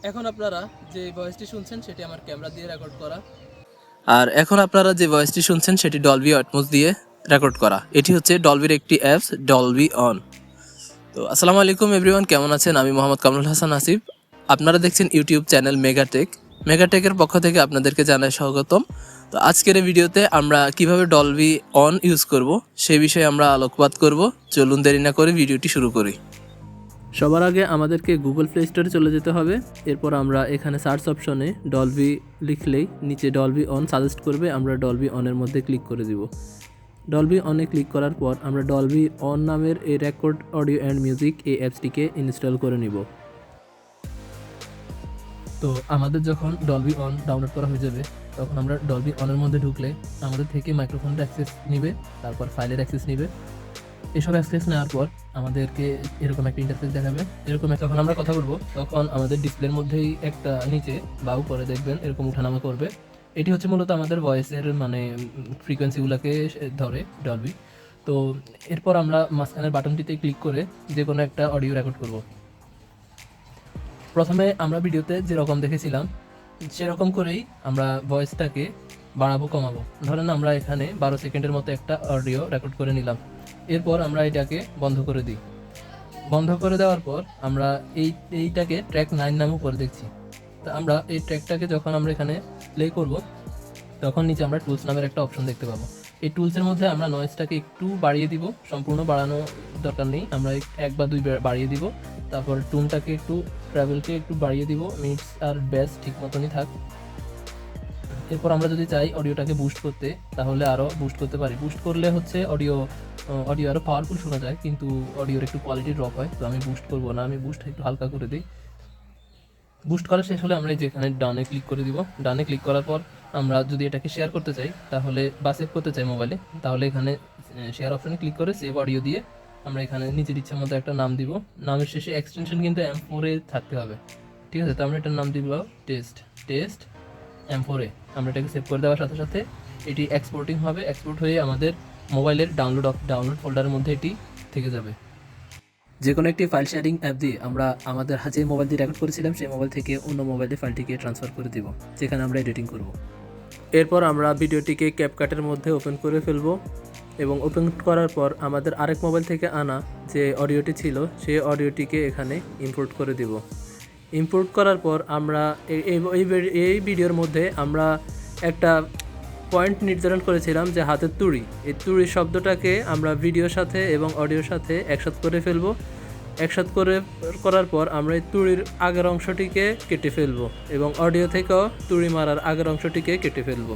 এখন আপনারা যে ভয়েসটি শুনছেন সেটি আমার ক্যামেরা দিয়ে রেকর্ড করা। আর এখন আপনারা যে ভয়েসটি শুনছেন সেটি ডলবি অ্যাটমস দিয়ে রেকর্ড করা। এটি হচ্ছে ডলবির একটি অ্যাপস, ডলবি অন। তো আসসালামু আলাইকুম এভরিওয়ান, কেমন আছেন? আমি মোহাম্মদ কামরুল হাসান আসিফ। আপনারা দেখছেন ইউটিউব চ্যানেল মেগাটেক। মেগাটেকের পক্ষ থেকে আপনাদেরকে জানাই স্বাগতম। তো আজকের এই ভিডিওতে আমরা কিভাবে ডলবি অন ইউজ করব সেই বিষয়ে আমরা আলোকপাত করব। চলুন দেরি না করে ভিডিওটি শুরু করি। সবার আগে আমাদেরকে গুগল প্লে স্টোরে চলে যেতে হবে। এরপর আমরা এখানে সার্চ অপশনে ডলবি লিখলেই নিচে ডলবি অন সাজেস্ট করবে, আমরা ডলবি অনের মধ্যে ক্লিক করে দিব। ডলবি অনে ক্লিক করার পর আমরা ডলবি অন নামের এই রেকর্ড অডিও অ্যান্ড মিউজিক এই অ্যাপসটিকে ইনস্টল করে নিব। তো আমাদের যখন ডলবি অন ডাউনলোড করা হয়ে যাবে তখন আমরা ডলবি অনের মধ্যে ঢুকলে আমাদের থেকে মাইক্রোফোনের অ্যাক্সেস নেবে, তারপর ফাইলের অ্যাক্সেস নেবে। এসব অ্যাক্সেস নেওয়ার পর আমাদেরকে এরকম একটা ইন্টারফেস দেখাবে। এরকম যখন আমরা কথা বলবো তখন আমাদের ডিসপ্লের মধ্যেই একটা নিচে বা উপরে দেখবেন এরকম উঠানামা করবে। এটি হচ্ছে মূলত আমাদের ভয়েসের মানে ফ্রিকোয়েন্সিগুলোকে ধরে ডলবি। তো এরপর আমরা মাঝখানের বাটনটিতে ক্লিক করে যে কোনো একটা অডিও রেকর্ড করব। প্রথমে আমরা ভিডিওতে যেরকম দেখেছিলাম সেরকম করেই আমরা ভয়েসটাকে বাড়াবো কমাবো। ধরেন আমরা এখানে 12 সেকেন্ডের মতো একটা অডিও রেকর্ড করে নিলাম। এরপর আমরা এটাকে বন্ধ করে দিই। বন্ধ করে দেওয়ার পর আমরা এইটাকে ট্র্যাক 9 নামে উপরে দেখছি। তো আমরা এই ট্র্যাকটাকে যখন আমরা এখানে প্লে করব তখন নিচে আমরা টুলস নামের একটা অপশন দেখতে পাবো। এই টুলসের মধ্যে আমরা নয়েজটাকে একটু বাড়িয়ে দিব, সম্পূর্ণ বাড়ানো দরকার নেই, আমরা 1 বা 2 বাড়িয়ে দিব। তারপর টুনটাকে একটু, ট্রাভেলকে একটু বাড়িয়ে দিব, মিডস আর বেস ঠিক মতনই থাক। এরপর আমরা যদি চাই অডিওটাকে বুস্ট করতে তাহলে আরও বুস্ট করতে পারি। বুস্ট করলে হচ্ছে অডিও আরও পাওয়ারফুল শোনা যায়, কিন্তু অডিওর একটু কোয়ালিটি ড্রপ হয়। তো আমি বুস্ট করবো না, আমি বুস্ট একটু হালকা করে দিই। বুস্ট করা শেষ হলে আমরা যেখানে ডানে ক্লিক করে দিব। ডানে ক্লিক করার পর আমরা যদি এটাকে শেয়ার করতে চাই তাহলে বা সেভ করতে চাই মোবাইলে, তাহলে এখানে শেয়ার অপশনে ক্লিক করে সেভ অডিও দিয়ে আমরা এখানে নিজের ইচ্ছা মতো একটা নাম দিব। নামের শেষে এক্সটেনশন কিন্তু M4 থাকতে হবে, ঠিক আছে? তো আমরা এটার নাম দিব টেস্ট M4। আমরা এটাকে সেভ করে দেওয়ার সাথে সাথে এটি এক্সপোর্টিং হবে। এক্সপোর্ট হয়ে আমাদের মোবাইলের ডাউনলোড ফোল্ডারের মধ্যে এটি থেকে যাবে। যে কোনো একটি ফাইল শেয়ারিং অ্যাপ দিয়ে আমরা আমাদের যে মোবাইল দিয়ে রেকর্ড করেছিলাম সেই মোবাইল থেকে অন্য মোবাইলে ফাইলটিকে ট্রান্সফার করে দিব, যেখানে আমরা এডিটিং করব। এরপর আমরা ভিডিওটিকে ক্যাপকাটের মধ্যে ওপেন করে ফেলব এবং ওপেন করার পর আমাদের আরেক মোবাইল থেকে আনা যে অডিওটি ছিল সেই অডিওটিকে এখানে ইম্পোর্ট করে দিব। ইম্পোর্ট করার পর আমরা এই ভিডিওর মধ্যে আমরা একটা পয়েন্ট নির্ধারণ করেছিলাম যে হাতের তুড়ি, এই তুড়ি শব্দটাকে আমরা ভিডিওর সাথে এবং অডিওর সাথে একসাথে করে ফেলবো। একসাথে করার পর আমরা এই তুড়ির আগের অংশটিকে কেটে ফেলবো এবং অডিও থেকেও তুড়ি মারার আগের অংশটিকে কেটে ফেলবো।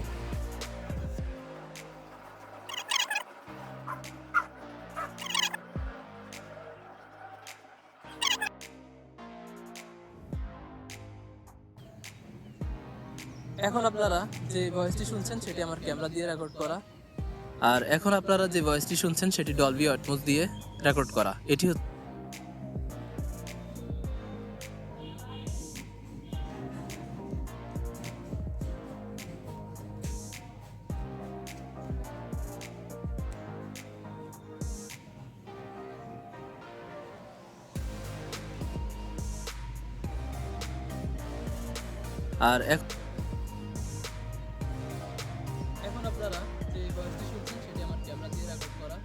এখন আপনারা যে ভয়েসটি শুনছেন সেটি আমার ক্যামেরা দিয়ে রেকর্ড করা। আর এখন আপনারা যে ভয়েসটি শুনছেন সেটি ডলবি অ্যাটমস দিয়ে রেকর্ড করা। এটি আর এখন আপনারা যে ভয়েসটি শুনছেন সেটি আমার ক্যামেরা দিয়ে রেকর্ড করা।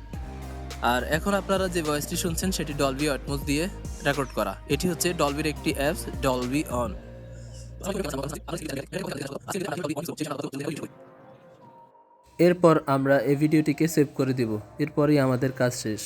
আর এখন আপনারা যে ভয়েসটি শুনছেন সেটি ডলবি অ্যাটমস দিয়ে রেকর্ড করা। এটি হচ্ছে ডলবির একটি অ্যাপস, ডলবি অন। এরপর আমরা এই ভিডিওটিকে সেভ করে দিব। এরপরই আমাদের কাজ শেষ।